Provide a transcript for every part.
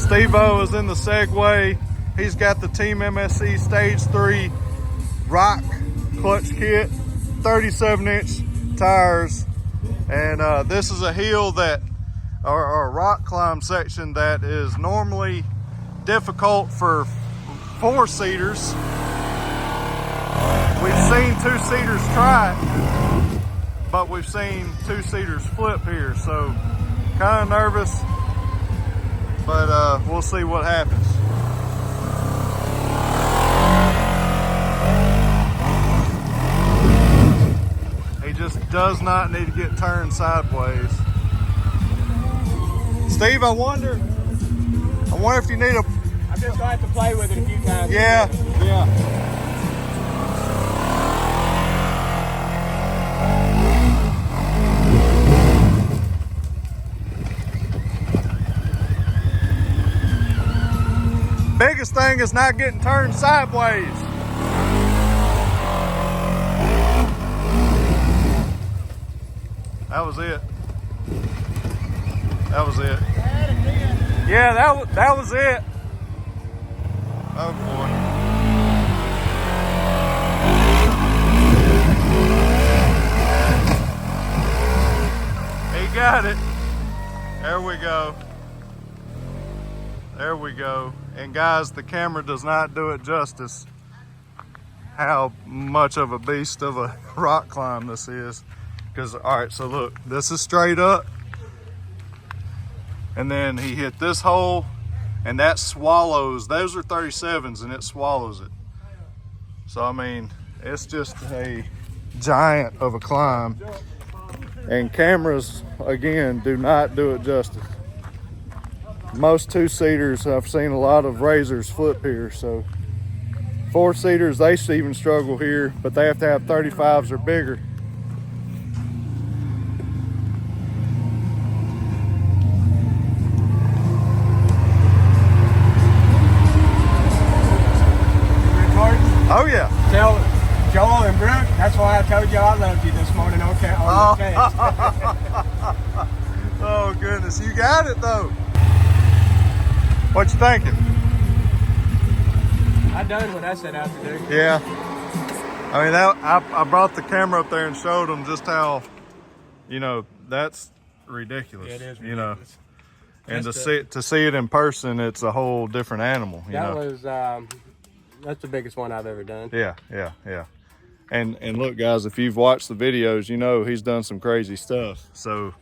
Steve-O is in the Segway. He's got the Team MSC Stage 3 rock clutch kit, 37-inch tires. And this is a hill that, or a rock climb section that is normally difficult for four-seaters. We've seen two-seaters try it, but we've seen two-seaters flip here. So kind of nervous, but we'll see what happens. He just does not need to get turned sideways. Steve, I wonder if you need a... I'm just gonna have to play with it a few times. Yeah, yeah. Biggest thing is not getting turned sideways. That was it. That was it. Yeah, that was it. Oh boy. He got it. There we go. There we go. And guys, the camera does not do it justice how much of a beast of a rock climb this is. Because, all right, so look, this is straight up. And then he hit this hole, and that swallows. Those are 37s, and it swallows it. So, I mean, it's just a giant of a climb. And cameras, again, do not do it justice. Most two-seaters, I've seen a lot of razors flip here. So, four-seaters, they even struggle here, but they have to have 35s or bigger. Oh yeah. Tell Joel and Brooke, that's why I told you I loved you this morning on the text. Oh goodness, you got it though. What you thinking? I done what I set out to do. Yeah. I mean, I brought the camera up there and showed them just how, you know, that's ridiculous. Yeah, it is ridiculous. You know, and to see it in person, it's a whole different animal. That was that's the biggest one I've ever done. Yeah, yeah, yeah. And look, guys, if you've watched the videos, you know he's done some crazy stuff. So,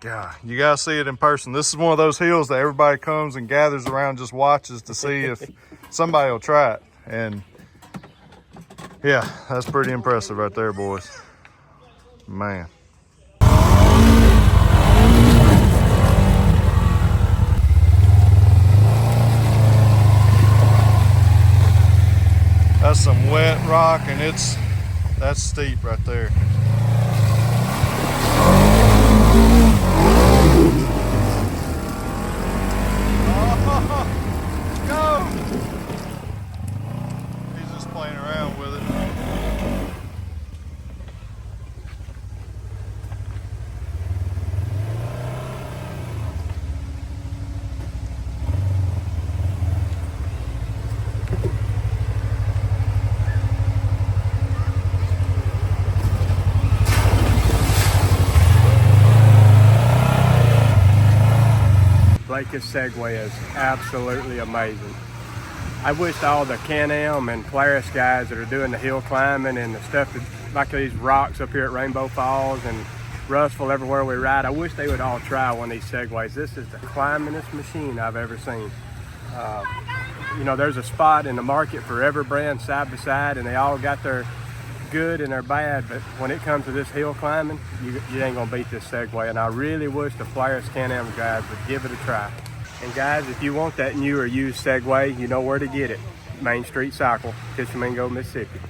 God, you gotta see it in person. This is one of those hills that everybody comes and gathers around, just watches to see if somebody will try it. And yeah, that's pretty impressive right there, boys. Man. That's some wet rock, and that's steep right there. Oh, go! He's just playing around with it. This Segway is absolutely amazing. I wish all the Canam and Polaris guys that are doing the hill climbing and the stuff that, like these rocks up here at Rainbow Falls and Russell, everywhere we ride, I wish they would all try one of these Segways. This is the climbingest machine I've ever seen. You know, there's a spot in the market for every brand side by side, and they all got their good and their bad, but when it comes to this hill climbing, you ain't gonna beat this Segway. And I really wish the Polaris Canam guys would give it a try. And guys, if you want that new or used Segway, you know where to get it. Main Street Cycle, Tishomingo, Mississippi.